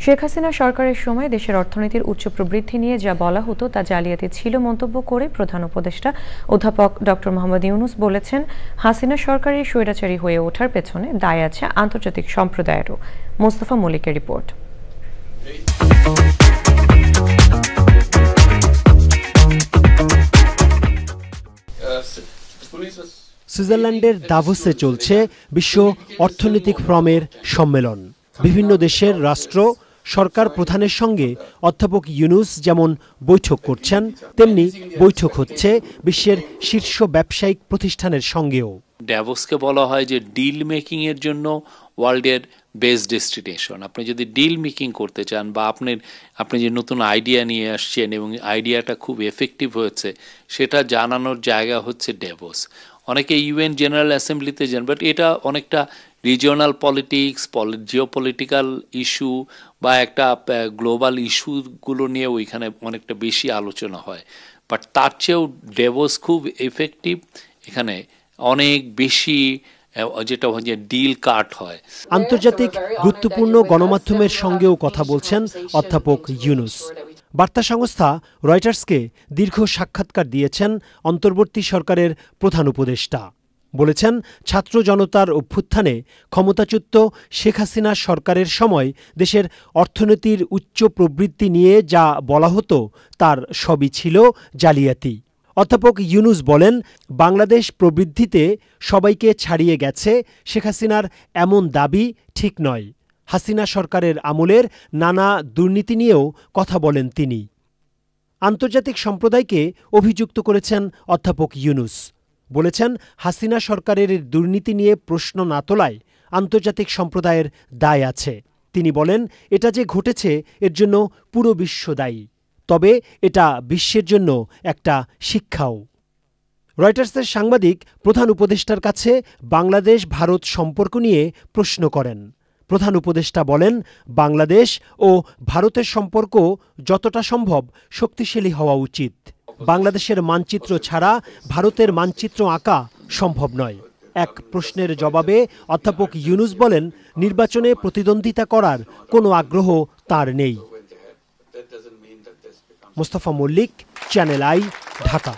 শেখ হাসিনা সরকারের সময় দেশের অর্থনীতির উচ্চ প্রবৃদ্ধি নিয়ে যা বলা হতো তা জালিয়াতি ছিল মন্তব্য করে প্রধান উপদেষ্টা অধ্যাপক ডক্টর মোহাম্মদ ইউনূস বলেছেন, হাসিনা সরকারের স্বৈরাচারী হয়ে ওঠার পেছনে দায় আছে আন্তর্জাতিক সম্প্রদায়েরও। মোস্তফা মল্লিকের রিপোর্ট। সুইজারল্যান্ডের দাভোসে চলছে বিশ্ব অর্থনৈতিক ফোরামের সম্মেলন। বিভিন্ন দেশের রাষ্ট্র সরকার প্রধানের সঙ্গে অধ্যাপক ইউনূস যেমন বৈঠক করছেন, তেমনি বৈঠক হচ্ছে বিশ্বের শীর্ষ ব্যবসায়িক প্রতিষ্ঠানের সঙ্গেও। ড্যাভোসকে বলা হয় যে ডিল মেকিং এর জন্য ওয়ার্ল্ডের বেস্ট ডেস্টিনেশন। আপনি যদি ডিল মেকিং করতে চান বা আপনি যে নতুন আইডিয়া নিয়ে আসছেন এবং আইডিয়াটা খুব এফেক্টিভ হয়েছে, সেটা জানানোর জায়গা হচ্ছে ড্যাভোস। অনেকে ইউএন জেনারেল অ্যাসেম্বলিতে যান, বাট এটা অনেকটা রিজিওনাল পলিটিক্স, জিওপলিটিক্যাল ইস্যু বা একটা গ্লোবাল ইস্যুগুলো নিয়ে ওইখানে অনেকটা বেশি আলোচনা হয়। বাট তার চেয়েও ড্যাভোস খুব এফেক্টিভ, এখানে অনেক বেশি যেটা হচ্ছে ডিল কাট হয়। আন্তর্জাতিক গুরুত্বপূর্ণ গণমাধ্যমের সঙ্গেও কথা বলছেন অধ্যাপক ইউনূস। বার্তা সংস্থা রয়টার্সকে দীর্ঘ সাক্ষাৎকার দিয়েছেন অন্তর্বর্তী সরকারের প্রধান উপদেষ্টা। বলেছেন, ছাত্র জনতার অভ্যুত্থানে ক্ষমতাচ্যুত শেখ হাসিনা সরকারের সময় দেশের অর্থনীতির উচ্চ প্রবৃদ্ধি নিয়ে যা বলা হতো তার সবই ছিল জালিয়াতি। অধ্যাপক ইউনূস বলেন, বাংলাদেশ প্রবৃদ্ধিতে সবাইকে ছাড়িয়ে গেছে শেখ হাসিনার এমন দাবি ঠিক নয়। হাসিনা সরকারের আমলের নানা দুর্নীতি নিয়েও কথা বলেন তিনি। আন্তর্জাতিক সম্প্রদায়কে অভিযুক্ত করেছেন অধ্যাপক ইউনূস। বলেছেন, হাসিনা সরকারের দুর্নীতি নিয়ে প্রশ্ন না তোলায় আন্তর্জাতিক সম্প্রদায়ের দায় আছে। তিনি বলেন, এটা যে ঘটেছে এর জন্য পুরো বিশ্ব দায়ী, তবে এটা বিশ্বের জন্য একটা শিক্ষাও। রয়টার্সের সাংবাদিক প্রধান উপদেষ্টার কাছে বাংলাদেশ ভারত সম্পর্ক নিয়ে প্রশ্ন করেন। প্রধান উপদেষ্টা বলেন, বাংলাদেশ ও ভারতের সম্পর্ক যতটা সম্ভব শক্তিশালী হওয়া উচিত। বাংলাদেশের মানচিত্র ছাড়া ভারতের মানচিত্র আঁকা সম্ভব নয়। এক প্রশ্নের জবাবে অধ্যাপক ইউনূস বলেন, নির্বাচনে প্রতিদ্বন্দ্বিতা করার কোনো আগ্রহ তার নেই। Mostafa Mallik, channel I, Dhaka.